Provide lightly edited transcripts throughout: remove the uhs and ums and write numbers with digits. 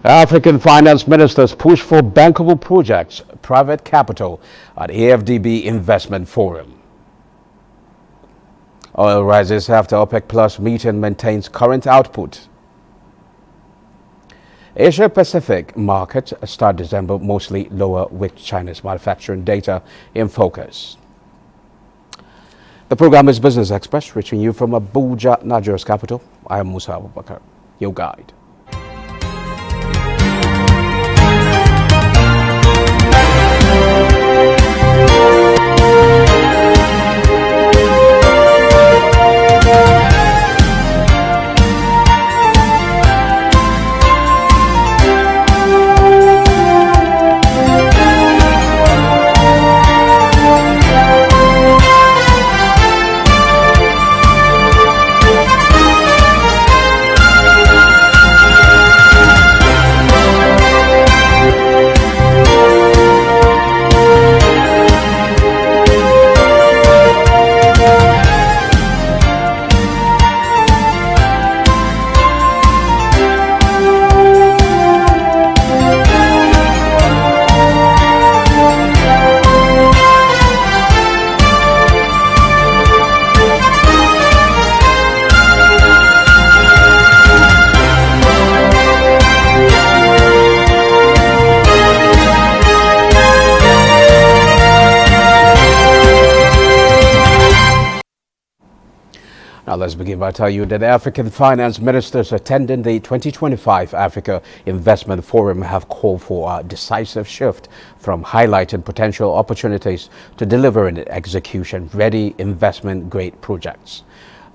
African finance ministers push for bankable projects, private capital at AFDB Investment Forum. Oil rises after OPEC Plus meeting maintains current output. Asia-Pacific market start December mostly lower with China's manufacturing data in focus. The program is Business Express, reaching you from Abuja, Nigeria's capital. I am Musa Abubakar, your guide. Now let's begin by telling you that African finance ministers attending the 2025 Africa Investment Forum have called for a decisive shift from highlighting potential opportunities to delivering execution-ready investment-grade projects.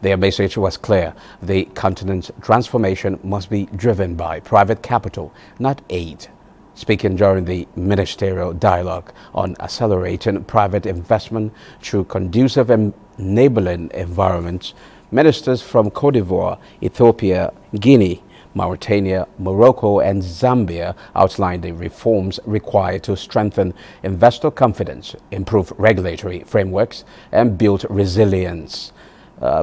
Their message was clear: the continent's transformation must be driven by private capital, not aid. Speaking during the ministerial dialogue on accelerating private investment through conducive enabling environments, ministers from Cote d'Ivoire, Ethiopia, Guinea, Mauritania, Morocco and Zambia outlined the reforms required to strengthen investor confidence, improve regulatory frameworks and build resilience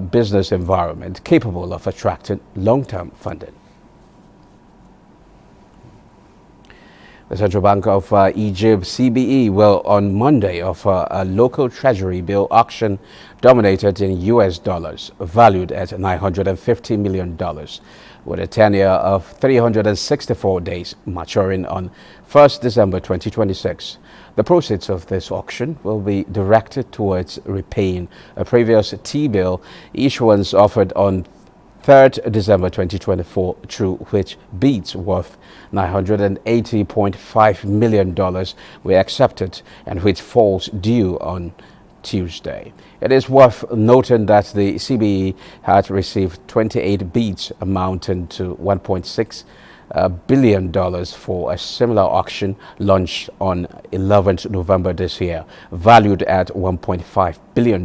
business environment capable of attracting long-term funding. The Central Bank of Egypt, CBE, will on Monday offer a local treasury bill auction dominated in US dollars, valued at $950 million, with a tenure of 364 days, maturing on 1st December 2026. The proceeds of this auction will be directed towards repaying a previous T-bill issuance offered on 3rd December 2024, through which bids worth $980.5 million were accepted and which falls due on Tuesday. It is worth noting that the CBE had received 28 bids amounting to $1.6 billion for a similar auction launched on 11th November this year, valued at $1.5 billion,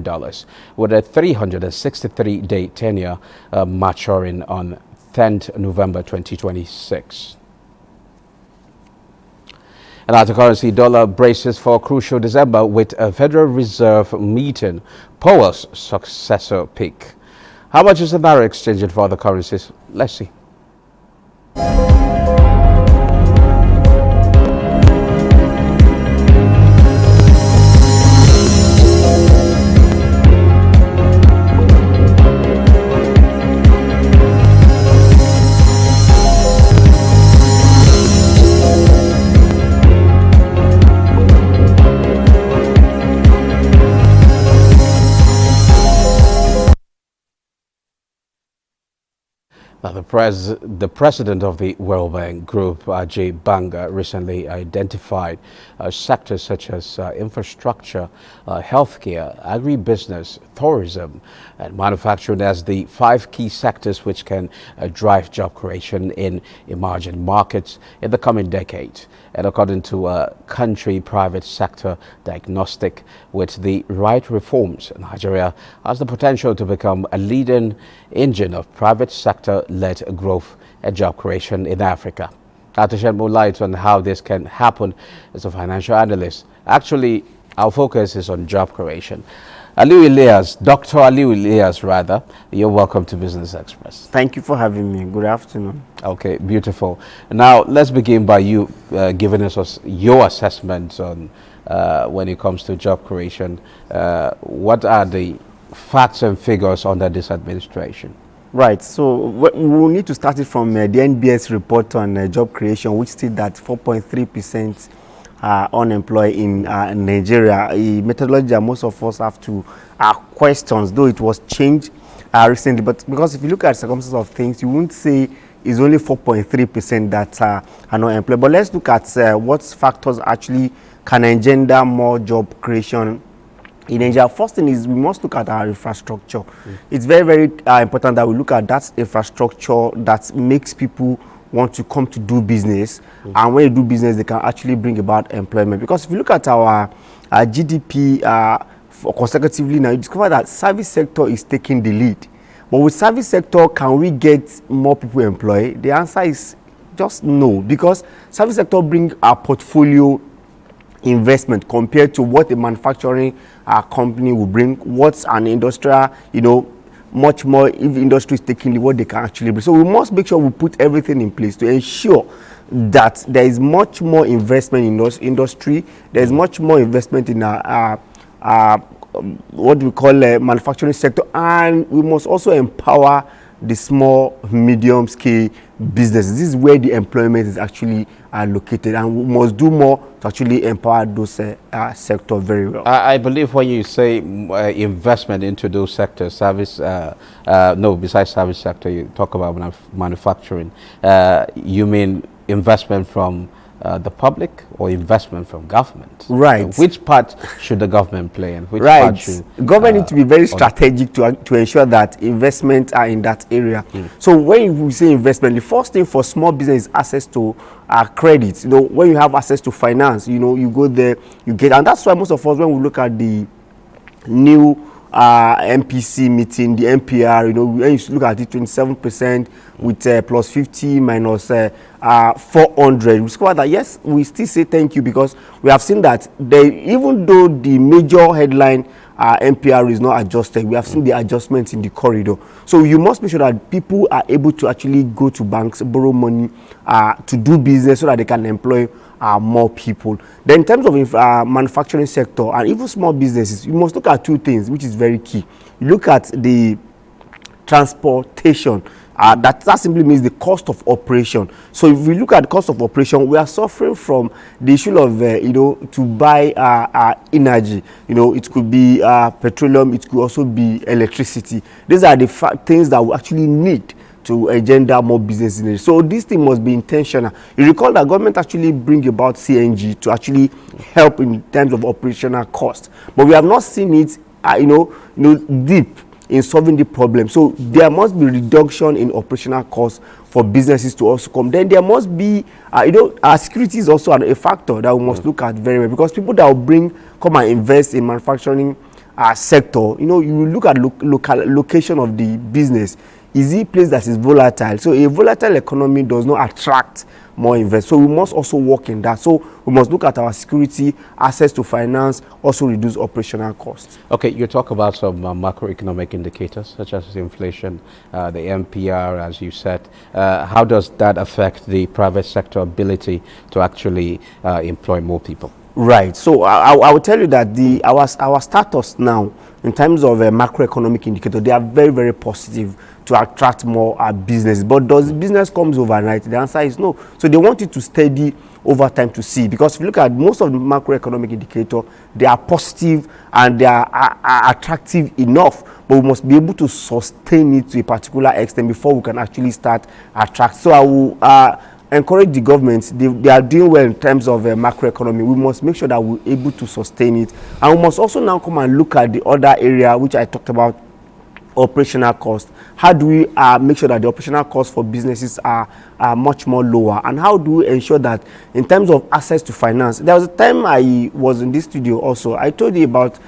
with a 363-day tenure maturing on 10th November 2026. And at the currency, dollar braces for a crucial December with a Federal Reserve meeting, Powell's successor pick. How much is the naira exchanging for other currencies? Let's see. Now, the president of the World Bank Group, Ajay Banga, recently identified sectors such as infrastructure, healthcare, agribusiness, tourism, and manufacturing as the 5 key sectors which can drive job creation in emerging markets in the coming decade. And according to a country private sector diagnostic, with the right reforms, Nigeria has the potential to become a leading engine of private sector-led growth and job creation in Africa. Now, to shed more light on how this can happen as a financial analyst, actually, our focus is on job creation. Aliu Elias, Dr. Aliu Elias, rather, you're welcome to Business Express. Thank you for having me. Good afternoon. Okay, beautiful. Now, let's begin by you giving us your assessment on when it comes to job creation. What are the facts and figures under this administration? Right. So we will need to start it from the NBS report on job creation, which stated that 4.3% are unemployed in Nigeria. A methodology that most of us have to questions, though it was changed recently. But because if you look at circumstances of things, you wouldn't say it's only 4.3% that are not employed. But let's look at what factors actually can engender more job creation in Nigeria. First thing is we must look at our infrastructure. It's very, very important that we look at that infrastructure that makes people want to come to do business. And when you do business, they can actually bring about employment. Because if you look at our GDP consecutively now, you discover that service sector is taking the lead. But with service sector, can we get more people employed? The answer is just no, because service sector bring our portfolio investment compared to what a manufacturing company will bring, what's an industrial, much more if industry is taking what they can actually bring. So we must make sure we put everything in place to ensure that there is much more investment in those industry, there is much more investment in what we call a manufacturing sector, and we must also empower the small, medium scale businesses. This is where the employment is actually located, and we must do more to actually empower those sectors very well. I believe when you say investment into those sectors, service, besides service sector, you talk about manufacturing, you mean investment from the public or investment from government? Right. Which part should the government play and which right. part should... Government need to be very strategic to ensure that investments are in that area. So when we say investment, the first thing for small business is access to credit. When you have access to finance, you go there, you get... And that's why most of us, when we look at the new MPC meeting, the MPR, when you look at it, 27% with plus 50 minus 400, we discover that yes, we still say thank you, because we have seen that even though the major headline MPR is not adjusted, we have seen the adjustments in the corridor. So you must make sure that people are able to actually go to banks, borrow money to do business so that they can employ more people. Then in terms of manufacturing sector and even small businesses, you must look at two things, which is very key. You look at the transportation. That simply means the cost of operation. So if we look at the cost of operation, we are suffering from the issue of to buy energy. It could be petroleum, it could also be electricity. These are the things that we actually need to engender more business in it. So this thing must be intentional. You recall that government actually bring about CNG to actually help in terms of operational cost, but we have not seen it deep in solving the problem. So there must be reduction in operational costs for businesses to also come. Then there must be security is also a factor that we must look at very well, because people that will come and invest in manufacturing sector, you look at location of the business. Is it a place that is volatile? So a volatile economy does not attract more investment. So we must also work in that. So we must look at our security, access to finance, also reduce operational costs. Okay, you talk about some macroeconomic indicators such as inflation, the MPR, as you said. How does that affect the private sector ability to actually employ more people? Right. So I will tell you that our status now in terms of a macroeconomic indicator, they are very, very positive to attract more business. But does business comes overnight? The answer is no. So they want it to steady over time to see, because if you look at most of the macroeconomic indicator, they are positive and they are attractive enough, but we must be able to sustain it to a particular extent before we can actually start attract. So I will encourage the government. They are doing well in terms of macroeconomy. We must make sure that we're able to sustain it, and we must also now come and look at the other area which I talked about, operational cost. How do we make sure that the operational costs for businesses are much more lower, and how do we ensure that in terms of access to finance? There was a time I was in this studio also, I told you about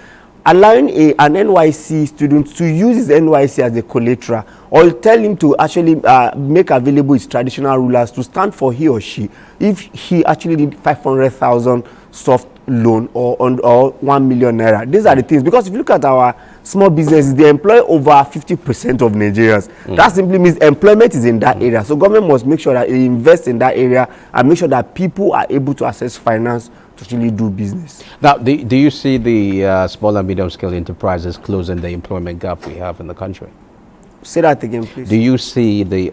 allowing an NYC student to use his NYC as a collateral, or tell him to actually make available his traditional rulers to stand for he or she if he actually need 500,000 soft loan or 1 million naira. These are the things, because if you look at our small businesses, they employ over 50% of Nigerians. That simply means employment is in that area. So government must make sure that it invests in that area and make sure that people are able to access finance to actually do business. Now, do you see the small and medium scale enterprises closing the employment gap we have in the country? Say that again, please. Do you see the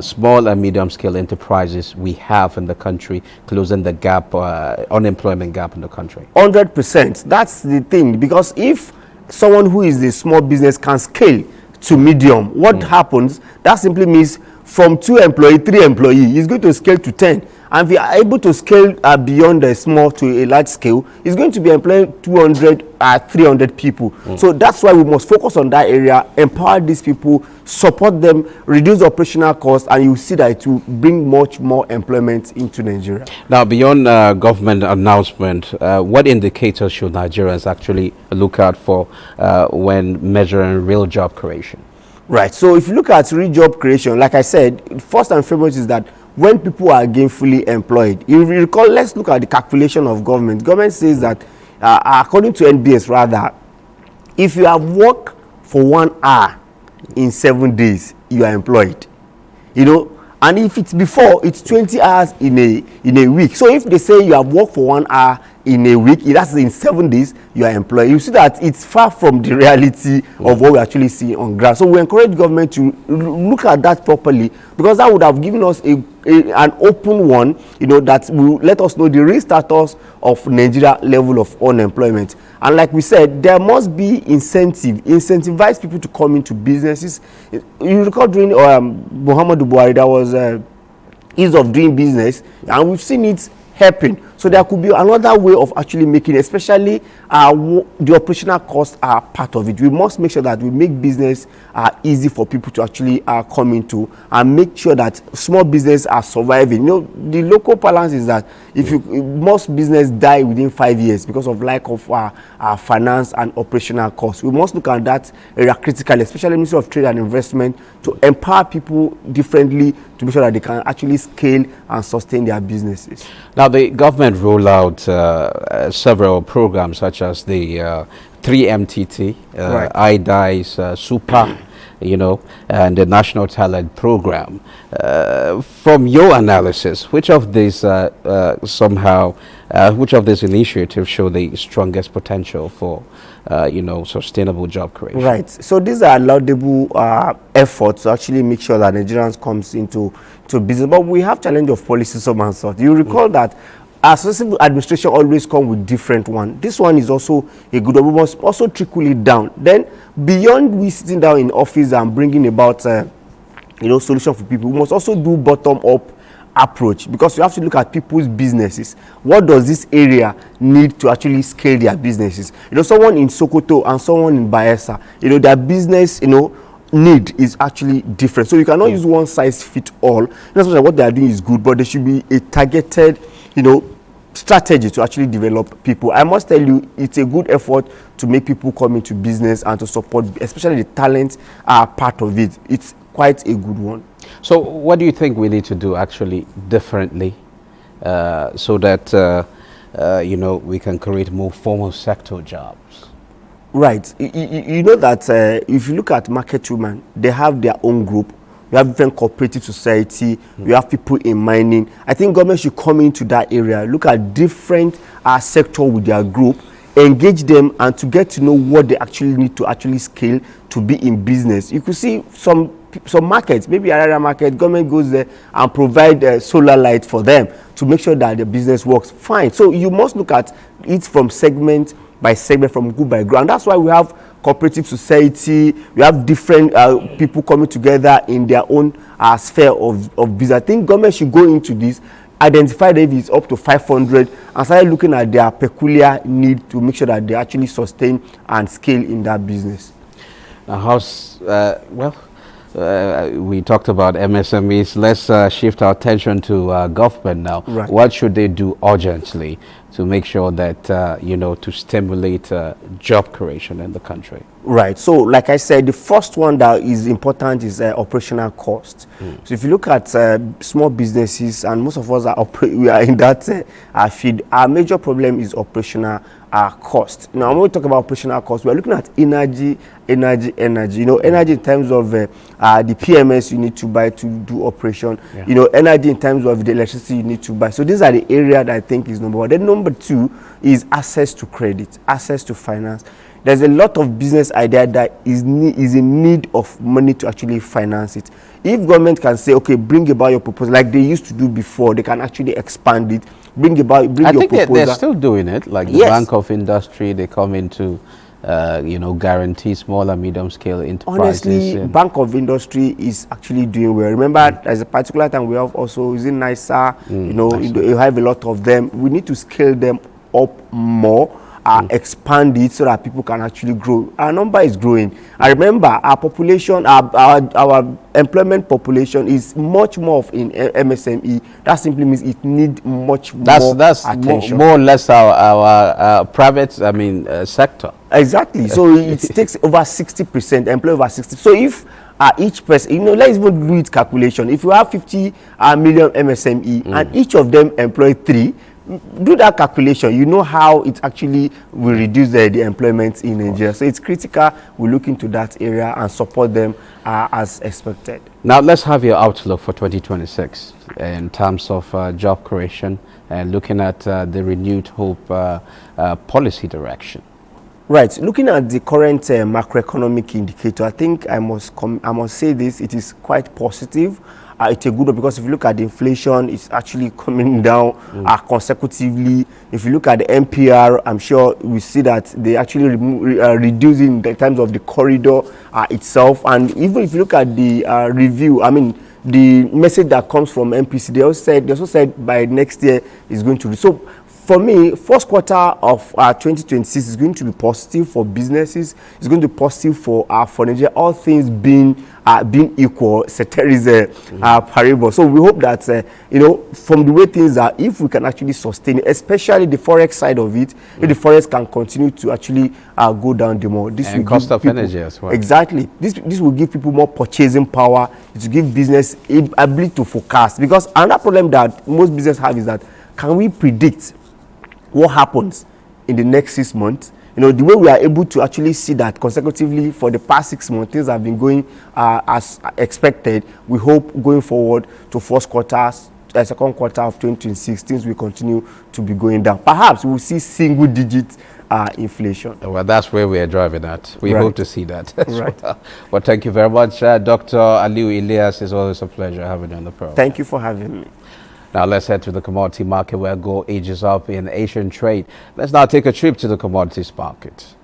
small and medium scale enterprises we have in the country closing the gap, unemployment gap in the country? 100%. That's the thing, because if someone who is a small business can scale to medium, what happens? That simply means from 2 employees, 3 employees, he's going to scale to 10. And if we are able to scale beyond the small to a large scale, it's going to be employing 200 300 people. So that's why we must focus on that area, empower these people, support them, reduce operational costs, and you see that it will bring much more employment into Nigeria. Now, beyond government announcement, what indicators should Nigerians actually look out for when measuring real job creation? Right. So if you look at real job creation, like I said, first and foremost is that when people are gainfully employed, if you recall, let's look at the calculation of government. Government says that according to NBS rather, if you have worked for 1 hour in 7 days, you are employed. You know, and if it's before, it's 20 hours in a week. So if they say you have worked for 1 hour in a week, that's in 7 days, you are employed. You see that it's far from the reality of what we actually see on ground. So we encourage government to look at that properly, because that would have given us an open one, you know, that will let us know the real status of Nigeria level of unemployment. And like we said, there must be incentivize people to come into businesses. You recall during Muhammadu Buhari, there was ease of doing business, and we've seen it happen. So there could be another way of actually making, especially the operational costs are part of it. We must make sure that we make business easy for people to actually come into, and make sure that small business are surviving. You know, the local balance is that if most business die within 5 years because of lack of finance and operational costs. We must look at that area critically, especially Ministry of Trade and Investment, to empower people differently to make sure that they can actually scale and sustain their businesses. Now, the government roll out several programs such as the 3MTT, Right. IDICE, Super, you know, and the National Talent Program. From your analysis, which of these which of these initiatives show the strongest potential for you know, sustainable job creation? Right. So these are laudable efforts to actually make sure that Nigerians comes into business. But we have challenge of policy some and sort. You recall that our successful administration always come with different one. This one is also a good one. We must also trickle it down. Then beyond we sitting down in office and bringing about you know, solution for people, we must also do bottom up approach, because you have to look at people's businesses. What does this area need to actually scale their businesses? You know, someone in Sokoto and someone in Bayelsa, you know, their business, you know, need is actually different. So you cannot use one size fit all. That's what they are doing is good, but there should be a targeted, you know, strategy to actually develop people. I must tell you, it's a good effort to make people come into business and to support, especially the talent part of it. It's quite a good one. So what do you think we need to do actually differently so that you know, we can create more formal sector jobs? Right. You know that if you look at market women, they have their own group. We have different cooperative society. We have people in mining. I think government should come into that area, look at different sector with their group, engage them, and to get to know what they actually need to actually scale to be in business. You could see some markets, maybe another market, government goes there and provide solar light for them to make sure that the business works fine. So you must look at it from segment by segment, from group by group, and that's why we have cooperative society. We have different people coming together in their own sphere of business. I think government should go into this, identify that if it's up to 500, and start looking at their peculiar need to make sure that they actually sustain and scale in that business. Now, we talked about MSMEs. Let's shift our attention to government now. Right. What should they do urgently to make sure that, you know, to stimulate job creation in the country? Right. So, like I said, the first one that is important is operational cost. So, if you look at small businesses, and most of us we are in that field, our major problem is operational cost. Now, when we talk about operational cost, we are looking at energy. You know, energy in terms of the PMS you need to buy to do operation. Yeah. You know, energy in terms of the electricity you need to buy. So, these are the area that I think is number one. Then, number two is access to credit, access to finance. There's a lot of business idea that is in need of money to actually finance it. If government can say, okay, bring about your proposal, like they used to do before, they can actually expand it. Bring your proposal. I think they're still doing it. Like the Bank of Industry, they come into, you know, guarantee small and medium scale enterprises. Honestly, Bank of Industry is actually doing well. Remember, there's a particular time we have also using NISA. You know, you have a lot of them. We need to scale them up more. Expand it so that people can actually grow. Our number is growing. I remember our population, our employment population is much more in MSME. That simply means it needs much more attention. More or less our private, sector. Exactly. So it takes over 60%, employ over 60. So if each person, you know, let's even do it calculation. If you have 50 million MSME and each of them employ 3, do that calculation. You know how it actually will reduce the employment in Nigeria. So it's critical we look into that area and support them as expected. Now let's have your outlook for 2026 in terms of job creation and looking at the renewed hope policy direction. Right. Looking at the current macroeconomic indicator, I think I must say this. It is quite positive. It's a good one because if you look at the inflation, it's actually coming down consecutively. If you look at the NPR, I'm sure we see that they actually reducing the terms of the corridor itself. And even if you look at the review, the message that comes from MPC, they also said by next year is going to be. So for me, first quarter of 2026 is going to be positive for businesses. It's going to be positive for Nigeria. All things being equal, ceteris paribus. So we hope that you know, from the way things are, if we can actually sustain it, especially the forex side of it, if the forex can continue to actually go down the more, this will cost of people, energy as well. Exactly. This will give people more purchasing power. It will give business ability to forecast. Because another problem that most business have is that can we predict what happens in the next 6 months? You know, the way we are able to actually see that consecutively for the past 6 months, things have been going as expected. We hope going forward to second quarter of 2026, things will continue to be going down. Perhaps we will see single-digit inflation. Well, that's where we are driving at. We hope to see that. Right. Well, thank you very much, Dr. Aliu Ilyas. It's always a pleasure having you on the program. Thank you for having me. Now let's head to the commodity market where gold ages up in Asian trade. Let's now take a trip to the commodities market.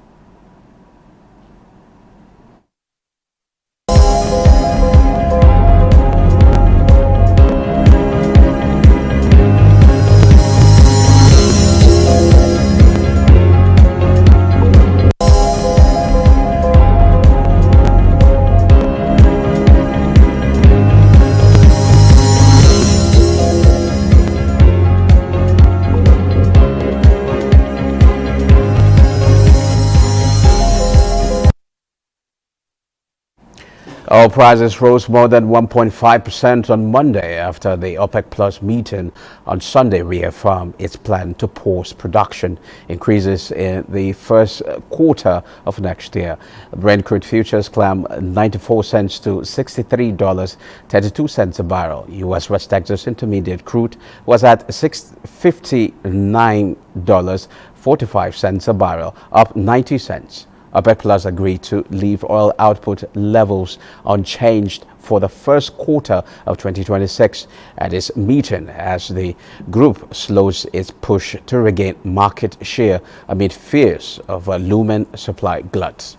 Oil prices rose more than 1.5% on Monday after the OPEC Plus meeting on Sunday reaffirmed its plan to pause production increases in the first quarter of next year. Brent crude futures climbed 94 cents to $63.32 a barrel. U.S. West Texas Intermediate crude was at $59.45 a barrel, up 90 cents. OPEC Plus agreed to leave oil output levels unchanged for the first quarter of 2026 at its meeting as the group slows its push to regain market share amid fears of a looming supply glut.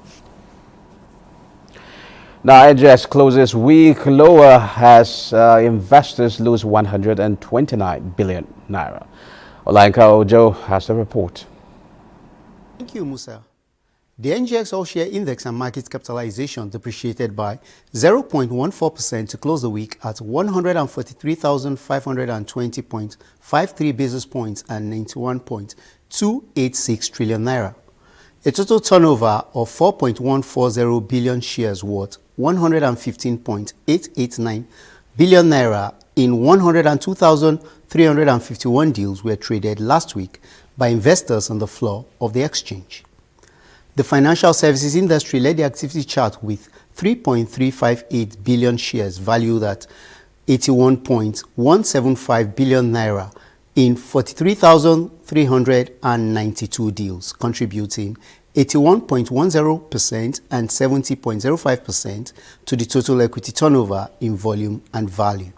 Now, NGX closes week lower as investors lose 129 billion naira. Olanka Ojo has the report. Thank you, Musa. The NGX All-Share Index and market capitalization depreciated by 0.14% to close the week at 143,520.53 basis points and 91.286 trillion naira. A total turnover of 4.140 billion shares worth 115.889 billion naira in 102,351 deals were traded last week by investors on the floor of the exchange. The financial services industry led the activity chart with 3.358 billion shares valued at 81.175 billion naira in 43,392 deals, contributing 81.10% and 70.05% to the total equity turnover in volume and value.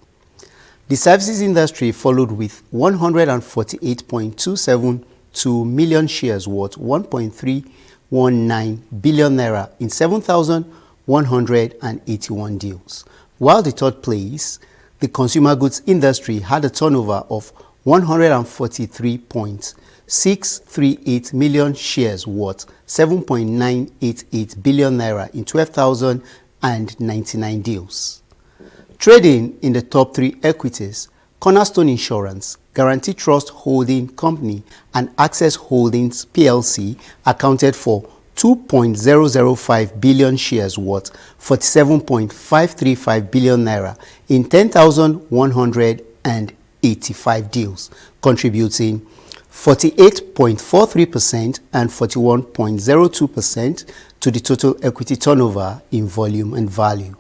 The services industry followed with 148.272 million shares worth 1.319 billion naira in 7,181 deals, while the third place, the consumer goods industry, had a turnover of 143.638 million shares worth 7.988 billion naira in 12,099 deals. Trading in the top three equities, Cornerstone Insurance, Guarantee Trust Holding Company, and Access Holdings PLC accounted for 2.005 billion shares worth 47.535 billion naira in 10,185 deals, contributing 48.43% and 41.02% to the total equity turnover in volume and value.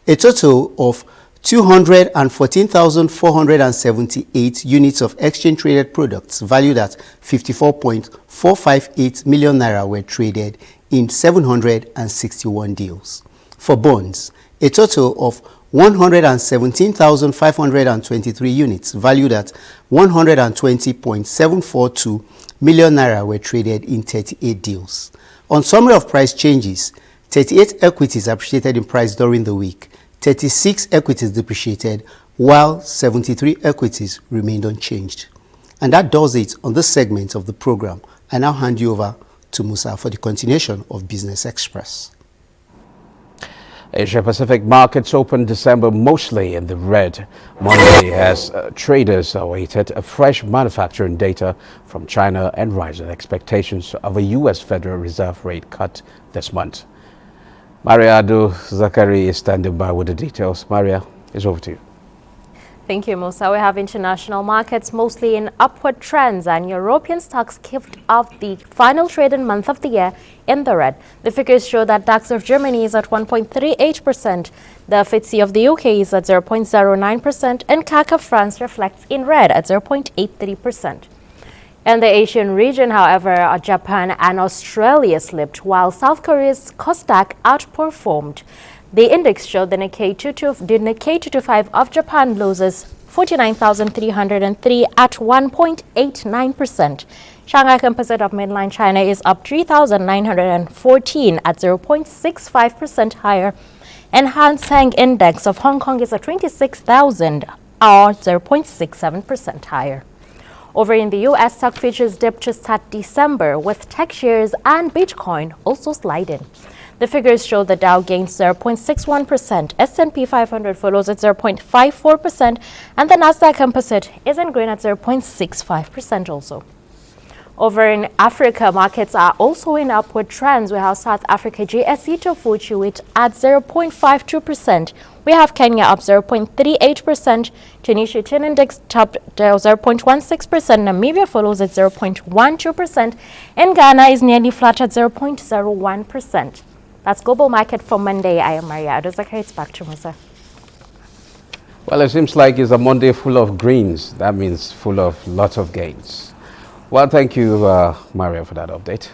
A total of 214,478 units of exchange-traded products valued at 54.458 million naira were traded in 761 deals. For bonds, a total of 117,523 units valued at 120.742 million naira were traded in 38 deals. On summary of price changes, 38 equities appreciated in price during the week, 36 equities depreciated, while 73 equities remained unchanged. And that does it on this segment of the program. I now hand you over to Musa for the continuation of Business Express. Asia Pacific markets opened December mostly in the red Monday as traders awaited a fresh manufacturing data from China and rising expectations of a U.S. Federal Reserve rate cut this month. Maria Adu Zakari is standing by with the details. Maria, it's over to you. Thank you, Musa. We have international markets mostly in upward trends, and European stocks kicked off the final trading month of the year in the red. The figures show that DAX of Germany is at 1.38%, the FTSE of the UK is at 0.09%, and CAC of France reflects in red at 0.83%. In the Asian region, however, Japan and Australia slipped, while South Korea's Kosdaq outperformed. The index showed the Nikkei 225 of Japan loses 49,303 at 1.89%. Shanghai Composite of mainland China is up 3,914 at 0.65% higher. And Hang Seng Index of Hong Kong is at 26,000 or 0.67% higher. Over in the U.S., stock futures dipped to start December, with tech shares and Bitcoin also sliding. The figures show the Dow gains 0.61%, S&P 500 follows at 0.54%, and the Nasdaq Composite is in green at 0.65% also. Over in Africa, markets are also in upward trends. We have South Africa GSE to Fuji with at 0.52%. We have Kenya up 0.38%. Tunisia Tin Index topped 0.16%. Namibia follows at 0.12%. And Ghana is nearly flat at 0.01%. That's global market for Monday. I am Maria Adozaka. It's back to Musa. Well, it seems like it's a Monday full of greens. That means full of lots of gains. Well, thank you, Maria, for that update.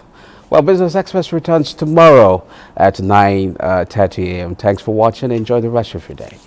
Well, Business Express returns tomorrow at 9:30 a.m. Thanks for watching. Enjoy the rest of your day.